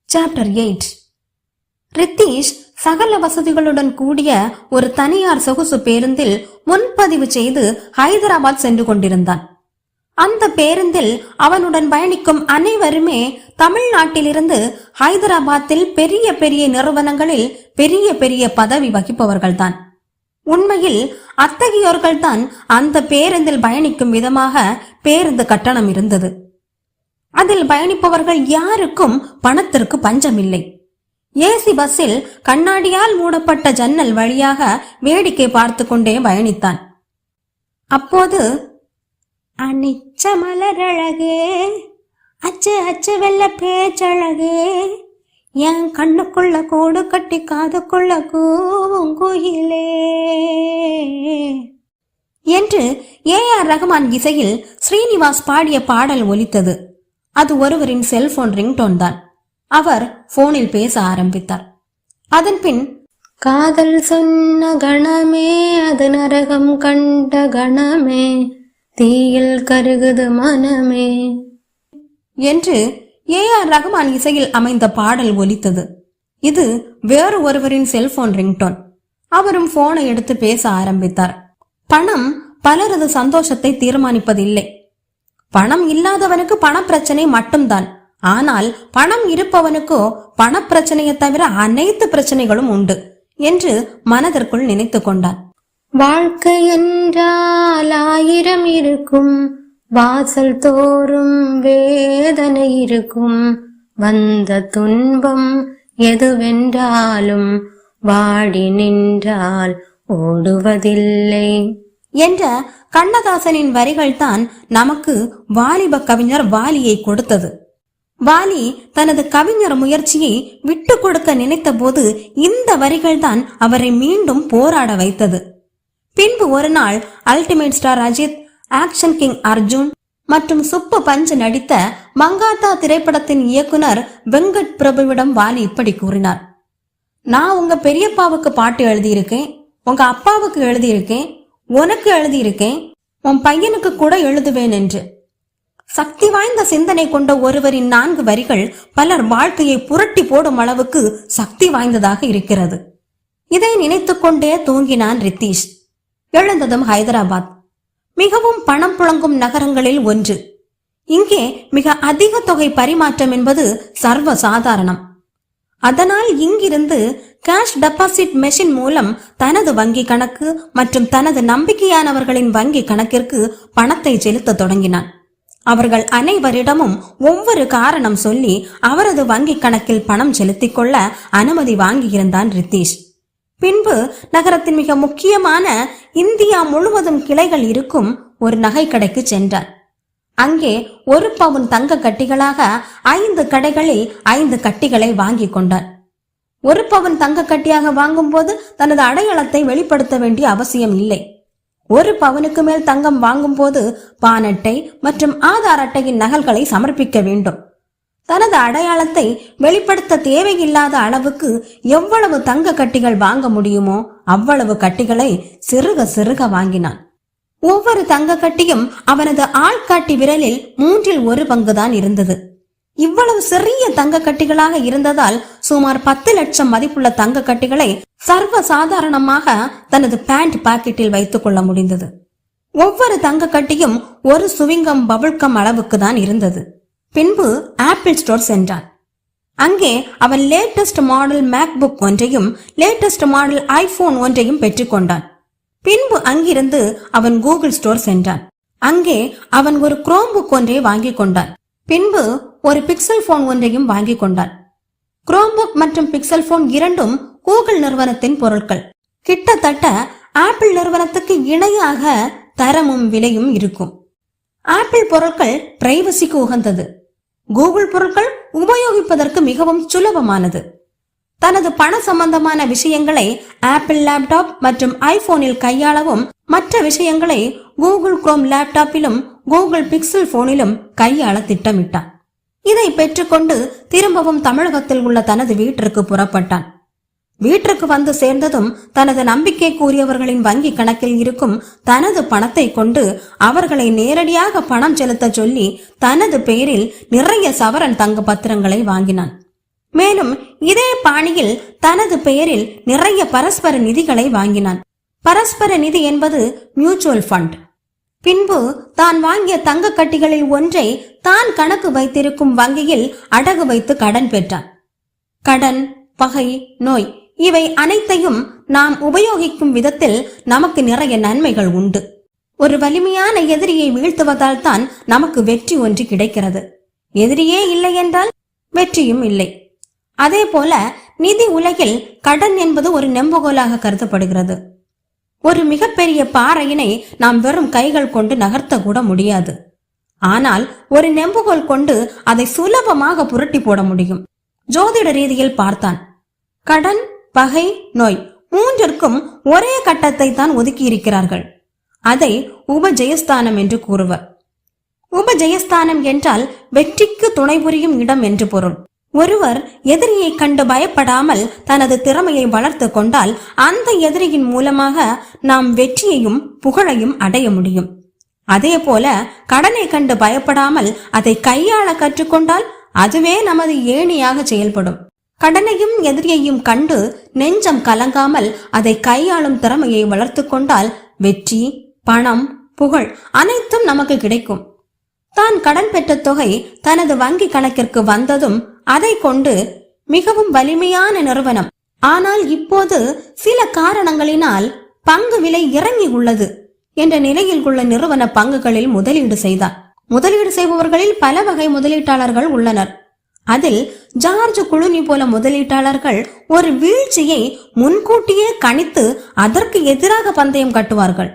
Chapter 8. Ritheesh சகல வசதிகளுடன் கூடிய ஒரு தனியார் சொகுசு பேருந்தில் முன்பதிவு செய்து ஹைதராபாத் சென்று கொண்டிருந்தான். அந்த பேருந்தில் அவனுடன் பயணிக்கும் அனைவருமே தமிழ்நாட்டிலிருந்து ஹைதராபாத்தில் பெரிய பெரிய நிறுவனங்களில் பெரிய பெரிய பதவி வகிப்பவர்கள்தான். உண்மையில் அத்தகையோர்கள்தான் அந்த பேருந்தில் பயணிக்கும் விதமாக பேருந்து கட்டணம் இருந்தது. அதில் பயணிப்பவர்கள் யாருக்கும் பணத்திற்கு பஞ்சமில்லை. ஏசி பஸ்ஸில் கண்ணாடியால் மூடப்பட்ட ஜன்னல் வழியாக வேடிக்கை பார்த்து கொண்டே பயணித்தான். அப்போது, அனிச்ச மலரழகே, அச்சு அச்சு வெள்ள பேச்சழகே, என் கண்ணுக்குள்ள கூடு கட்டி காதுக்குள்ள கூங்குயிலே என்று ஏஆர் ரஹ்மான் இசையில் ஸ்ரீனிவாஸ் பாடிய பாடல் ஒலித்தது. அது ஒருவரின் செல்போன் ரிங்டோன் தான். அவர் போனில் பேச ஆரம்பித்தார். அதன் பின், காதல் சொன்ன கணமே அது நரகம் கண்ட கணமே, தீயில் கருகுது மனமே என்று ஏஆர் ரஹ்மான் இசையில் அமைந்த பாடல் ஒலித்தது. இது வேறு ஒருவரின் செல்போன் ரிங்டோன். அவரும் போனை எடுத்து பேச ஆரம்பித்தார். பணம் பலரது சந்தோஷத்தை தீர்மானிப்பதில்லை. பணம் இல்லாதவனுக்கு பணப்பிரச்சனை மட்டும்தான். ஆனால் பணம் இருப்பவனுக்கோ பணப்பிரச்சனையை தவிர அனைத்து பிரச்சனைகளும் உண்டு என்று மனதிற்குள் நினைத்து கொண்டான். வாழ்க்கை என்றால் 1000 இருக்கும், வாசல் தோறும் வேதனை இருக்கும், வந்த துன்பம் எதுவென்றாலும் வாடி நின்றால் ஓடுவதில்லை என்ற கண்ணதாசனின் வரிகள் தான் நமக்கு வாலிப கவிஞர் வாலியை கொடுத்தது. வாலி தனது கவிஞர் முயற்சியை விட்டு கொடுக்க நினைத்த போது இந்த வரிகள் தான் அவரை மீண்டும் போராட வைத்தது. பின்பு ஒரு நாள் ultimate star Ajith, action king Arjun மற்றும் சுப்பு பஞ்சு நடித்த மங்காத்தா திரைப்படத்தின் இயக்குனர் வெங்கட் பிரபுவிடம் வாலி இப்படி கூறினார். நான் உங்க பெரியப்பாவுக்கு பாட்டு எழுதியிருக்கேன், உங்க அப்பாவுக்கு எழுதியிருக்கேன், உனக்கு எழுதியிருக்கேன், உன் பையனுக்கு கூட எழுதுவேன் என்று. சக்தி வாய்ந்த சிந்தனை கொண்ட ஒருவரின் 4 வரிகள் பலர் வாழ்க்கையை புரட்டி போடும் அளவுக்கு சக்தி வாய்ந்ததாக இருக்கிறது. இதை நினைத்து கொண்டே தூங்கினான் ரித்தீஷ். எழுந்ததும் ஹைதராபாத் மிகவும் பணம் புழங்கும் நகரங்களில் ஒன்று. இங்கே மிக அதிக தொகை பரிமாற்றம் என்பது சர்வ சாதாரணம். அதனால் இங்கிருந்து கேஷ் டெபாசிட் மெஷின் மூலம் தனது வங்கி கணக்கு மற்றும் தனது நம்பிக்கையானவர்களின் வங்கி கணக்கிற்கு பணத்தை செலுத்த தொடங்கினான். அவர்கள் அனைவரிடமும் ஒவ்வொரு காரணம் சொல்லி அவரது வங்கி கணக்கில் பணம் செலுத்திக் கொள்ள அனுமதி வாங்கியிருந்தான் ரித்தீஷ். பின்பு நகரத்தின் மிக முக்கியமான இந்தியா முழுவதும் கிளைகள் இருக்கும் ஒரு நகை கடைக்கு சென்றான். அங்கே 1 பவுன் தங்க கட்டிகளாக 5 கடைகளில் 5 கட்டிகளை வாங்கி கொண்டான். 1 பவுன் தங்க கட்டியாக வாங்கும் போது தனது அடையாளத்தை வெளிப்படுத்த வேண்டிய அவசியம் இல்லை. 1 பவுனுக்கு மேல் தங்கம் வாங்கும் போது பான் அட்டை மற்றும் ஆதார் அட்டையின் நகல்களை சமர்ப்பிக்க வேண்டும். தனது அடையாளத்தை வெளிப்படுத்த தேவையில்லாத அளவுக்கு எவ்வளவு தங்க கட்டிகள் வாங்க முடியுமோ அவ்வளவு கட்டிகளை சிறுக சிறுக வாங்கினான். ஒவ்வொரு தங்க கட்டியும் அவனது ஆள்காட்டி விரலில் 1/3 பங்குதான் இருந்தது. இவ்வளவு சிறிய தங்க கட்டிகளாக இருந்ததால் சுமார் 10 லட்சம் மதிப்புள்ள தங்க கட்டிகளை சர்வ சாதாரணமாக தனது பேண்ட் பாக்கெட்டில் வைத்துக் கொள்ள முடிந்தது. ஒவ்வொரு தங்க கட்டியும் ஒரு சுவிங்கம் பபுள்கம் அளவுக்கு தான் இருந்தது. பின்பு ஆப்பிள் ஸ்டோர் சென்றான். அங்கே அவன் லேட்டஸ்ட் மாடல் மேக்புக் ஒன்றையும் லேட்டஸ்ட் மாடல் ஐபோன் ஒன்றையும் பெற்றுக்கொண்டான். பின்பு அங்கிருந்து அவன் கூகுள் ஸ்டோர் சென்றான். அங்கே அவன் ஒரு குரோம் புக் ஒன்றை வாங்கி கொண்டான். பின்பு ஒரு பிக்சல் போன் ஒன்றையும் வாங்கி கொண்டான். குரோம் புக் மற்றும் பிக்சல் போன் இரண்டும் கூகுள் நிறுவனத்தின் பொருட்கள். கிட்டத்தட்ட ஆப்பிள் நிறுவனத்துக்கு இணையாக தரமும் விலையும் இருக்கும். ஆப்பிள் பொருட்கள் பிரைவசிக்கு உகந்தது. கூகுள் பொருட்கள் உபயோகிப்பதற்கு மிகவும் சுலபமானது. தனது பண சம்பந்தமான விஷயங்களை ஆப்பிள் லேப்டாப் மற்றும் ஐபோனில் கையாளவும் மற்ற விஷயங்களை கூகுள் குரோம் லேப்டாப்பிலும் கூகுள் பிக்சல் போனிலும் கையாள திட்டமிட்டான். இதை பெற்றுக்கொண்டு திரும்பவும் தமிழகத்தில் உள்ள தனது வீட்டிற்கு புறப்பட்டான். வீட்டிற்கு வந்து சேர்ந்ததும் தனது நம்பிக்கைக்குரியவர்களின் வங்கி கணக்கில் இருக்கும் தனது பணத்தை கொண்டு அவர்களை நேரடியாக பணம் செலுத்த சொல்லி தனது பெயரில் நிறைய சவரன் தங்க பத்திரங்களை வாங்கினான். மேலும் இதே பாணியில் தனது பெயரில் நிறைய பரஸ்பர நிதிகளை வாங்கினான். பரஸ்பர நிதி என்பது மியூச்சுவல் ஃபண்ட். பின்பு தான் வாங்கிய தங்க கட்டிகளில் ஒன்றை தான் கணக்கு வைத்திருக்கும் வங்கியில் அடகு வைத்து கடன் பெற்றான். கடன், பகை, நோய் இவை அனைத்தையும் நாம் உபயோகிக்கும் விதத்தில் நமக்கு நிறைய நன்மைகள் உண்டு. ஒரு வலிமையான எதிரியை வீழ்த்துவதால் தான் நமக்கு வெற்றி ஒன்று கிடைக்கிறது. எதிரியே இல்லை என்றால் வெற்றியும் இல்லை. அதே போல நிதி உலகில் கடன் என்பது ஒரு நெம்புகோலாக கருதப்படுகிறது. ஒரு மிகப்பெரிய பாறையினை நாம் வெறும் கைகள் கொண்டு நகர்த்த கூட முடியாது. ஆனால் ஒரு நெம்புகோல் கொண்டு அதை சுலபமாக புரட்டி போட முடியும். ஜோதிட ரீதியில் பார்த்தான். கடன், பகை, நோய் மூன்றிற்கும் ஒரே கட்டத்தை தான் ஒதுக்கி இருக்கிறார்கள். அதை உபஜெயஸ்தானம் என்று கூறுவர். உபஜெயஸ்தானம் என்றால் வெற்றிக்கு துணை புரியும் இடம் என்று பொருள். ஒருவர் எதிரியை கண்டு பயப்படாமல் தனது திறமையை வளர்த்து கொண்டால் அந்த எதிரியின் மூலமாக நாம் வெற்றியையும் புகழையும் அடைய முடியும். அதே போல கடனை கண்டு பயப்படாமல் அதை கையாள கற்றுக்கொண்டால் அதுவே நமது ஏணியாக செயல்படும். கடனையும் எதிரியையும் கண்டு நெஞ்சம் கலங்காமல் அதை கையாளும் திறமையை வளர்த்து கொண்டால் வெற்றி, பணம், புகழ் அனைத்தும் நமக்கு கிடைக்கும். தான் கடன் பெற்ற தொகை தனது வங்கி கணக்கிற்கு வந்ததும் அதை கொண்டு மிகவும் வலிமையான நிறுவனம், ஆனால் இப்போது சில காரணங்களினால் பங்கு விலை இறங்கி உள்ளது என்ற நிலையில் உள்ள நிறுவன பங்குகளில் முதலீடு செய்தார். முதலீடு செய்பவர்களில் பல வகை முதலீட்டாளர்கள் உள்ளனர். அதில் ஜார்ஜ் குளூனி போல முதலீட்டாளர்கள் ஒரு வீழ்ச்சியை முன்கூட்டியே கணித்து அதற்கு எதிராக பந்தயம் கட்டுவார்கள்.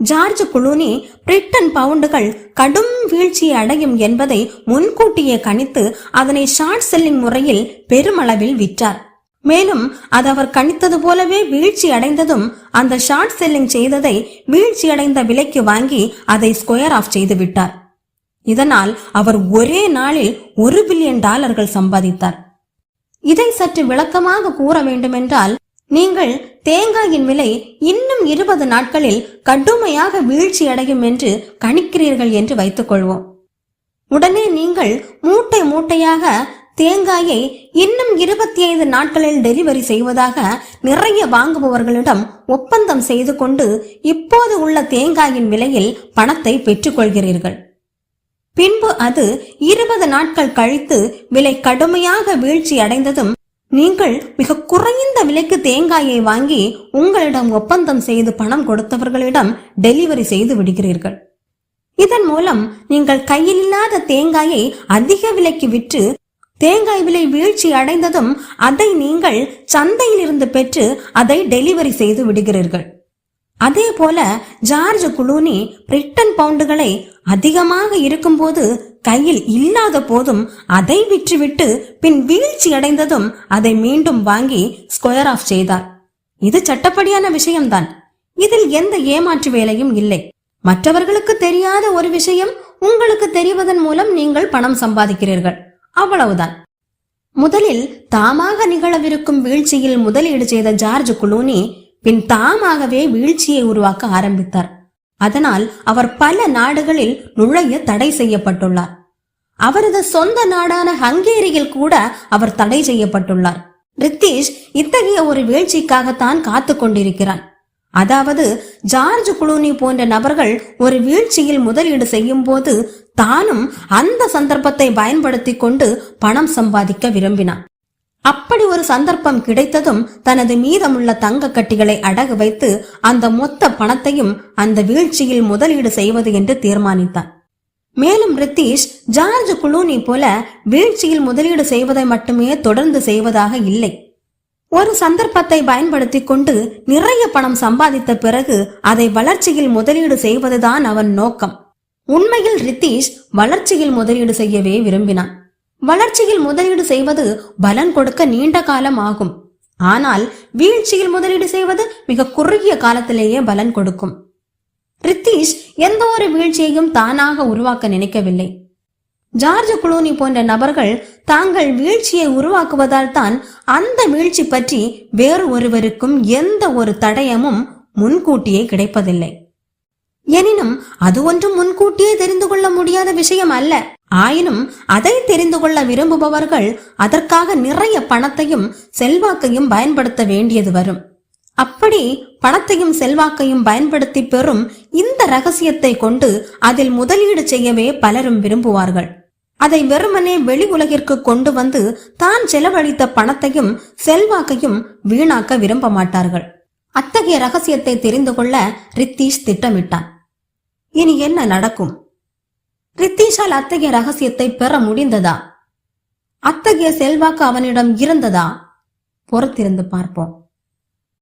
ஜார்ஜ் குளூனி பிரிட்டன் பவுண்டுகள் கடும் வீழ்ச்சியை அடையும் என்பதை முன்கூட்டியே கணித்து அதனை ஷார்ட் செல்லிங் முறையில் பெருமளவில் விற்றார். மேலும் அது அவர் கணித்தது போலவே வீழ்ச்சி அடைந்ததும் அந்த ஷார்ட் செல்லிங் செய்ததை வீழ்ச்சி அடைந்த விலைக்கு வாங்கி அதை ஸ்கொயர் ஆஃப் செய்து விட்டார். இதனால் அவர் ஒரே நாளில் $1 பில்லியன் சம்பாதித்தார். இதை சற்று விளக்கமாக கூற வேண்டுமென்றால், நீங்கள் தேங்காயின் விலை இன்னும் 20 நாட்களில் கடுமையாக வீழ்ச்சி அடையும் என்று கணிக்கிறீர்கள் என்று வைத்துக் கொள்வோம். உடனே நீங்கள் மூட்டை மூட்டையாக தேங்காயை இன்னும் 25 நாட்களில் டெலிவரி செய்வதாக நிறைய வாங்குபவர்களிடம் ஒப்பந்தம் செய்து கொண்டு இப்போது உள்ள தேங்காயின் விலையில் பணத்தை பெற்றுக் கொள்கிறீர்கள். பின்பு அது 20 நாட்கள் கழித்து விலை கடுமையாக வீழ்ச்சி அடைந்ததும் நீங்கள் மிக குறைந்த விலைக்கு தேங்காயை வாங்கி உங்களிடம் ஒப்பந்தம் செய்து பணம் கொடுத்தவர்களிடம் டெலிவரி செய்து விடுகிறீர்கள். இதன் மூலம் நீங்கள் கையில் இல்லாத தேங்காயை அதிக விலைக்கு விற்று தேங்காய் விலை வீழ்ச்சி அடைந்ததும் அதை நீங்கள் சந்தையில் இருந்து பெற்று அதை டெலிவரி செய்து விடுகிறீர்கள். அதே போல ஜார்ஜ் குளூனி பிரிட்டன் பவுண்டுகளை அதிகமாக இருக்கும்போது கையில் இல்லாத போதும் அதை விற்றுவிட்டு பின் வீழ்ச்சி அடைந்ததும் அதை மீண்டும் வாங்கி ஸ்கொயர் ஆஃப் செய்தார். இது சட்டப்படியான விஷயம்தான். இதில் எந்த ஏமாற்று வேலையும் இல்லை. மற்றவர்களுக்கு தெரியாத ஒரு விஷயம் உங்களுக்கு தெரிவதன் மூலம் நீங்கள் பணம் சம்பாதிக்கிறீர்கள், அவ்வளவுதான். முதலில் தாமாக நிகழவிருக்கும் வீழ்ச்சியில் முதலீடு செய்த ஜார்ஜ் குளூனி பின் தாமாகவே வீழ்ச்சியை உருவாக்க ஆரம்பித்தார். அதனால் அவர் பல நாடுகளில் நுழைய தடை செய்யப்பட்டுள்ளார். அவரது சொந்த நாடான ஹங்கேரியில் கூட அவர் தடை செய்யப்பட்டுள்ளார். ரித்தீஷ் இத்தகைய ஒரு வீழ்ச்சிக்காகத்தான் காத்து கொண்டிருக்கிறான். அதாவது ஜார்ஜ் குளூனி போன்ற நபர்கள் ஒரு வீழ்ச்சியில் முதலீடு செய்யும் போது தானும் அந்த சந்தர்ப்பத்தை பயன்படுத்தி கொண்டு பணம் சம்பாதிக்க விரும்பினான். அப்படி ஒரு சந்தர்ப்பம் கிடைத்ததும் தனது மீதமுள்ள தங்க கட்டிகளை அடகு வைத்து அந்த மொத்த பணத்தையும் அந்த வீழ்ச்சியில் முதலீடு செய்வது என்று தீர்மானித்தான். மேலும் ரித்தீஷ் ஜார்ஜ் குளூனி போல வீழ்ச்சியில் முதலீடு செய்வதை மட்டுமே தொடர்ந்து செய்வதாக இல்லை. ஒரு சந்தர்ப்பத்தை பயன்படுத்தி கொண்டு நிறைய பணம் சம்பாதித்த பிறகு அதை வளர்ச்சியில் முதலீடு செய்வதுதான் அவன் நோக்கம். உண்மையில் ரித்தீஷ் வளர்ச்சியில் முதலீடு செய்யவே விரும்பினான். வளர்ச்சியில் முதலீடு செய்வது பலன் கொடுக்க நீண்ட காலம் ஆகும். ஆனால் வீழ்ச்சியில் முதலீடு செய்வது மிக குறுகிய காலத்திலேயே பலன் கொடுக்கும். ரித்தீஷ் எந்த ஒரு வீழ்ச்சியையும் தானாக உருவாக்க நினைக்கவில்லை. ஜார்ஜ் குளூனி போன்ற நபர்கள் தாங்கள் வீழ்ச்சியை உருவாக்குவதால் தான் அந்த வீழ்ச்சி பற்றி வேறு ஒருவருக்கும் எந்த ஒரு தடயமும் முன்கூட்டியே கிடைப்பதில்லை. எனினும் அது ஒன்றும் முன்கூட்டியே தெரிந்து கொள்ள முடியாத விஷயம் அல்ல. ஆயினும் அதை தெரிந்து கொள்ள விரும்புபவர்கள் அதற்காக நிறைய பணத்தையும் செல்வாக்கையும் பயன்படுத்த வேண்டியது வரும். அப்படி பணத்தையும் செல்வாக்கையும் பயன்படுத்தி பெறும் இந்த ரகசியத்தை கொண்டு அதில் முதலீடு செய்யவே பலரும் விரும்புவார்கள். அதை வெறுமனே வெளி உலகிற்கு கொண்டு வந்து தான் செலவழித்த பணத்தையும் செல்வாக்கையும் வீணாக்க விரும்ப மாட்டார்கள். அத்தகைய ரகசியத்தை தெரிந்து கொள்ள ரித்தீஷ் திட்டமிட்டான். இனி என்ன நடக்கும்? ரித்தீஷால் அத்தகைய ரகசியத்தை பெற முடிந்ததா? அத்தகைய செல்வாக்கு அவனிடம் இருந்ததா? பொறுத்திருந்து பார்ப்போம்.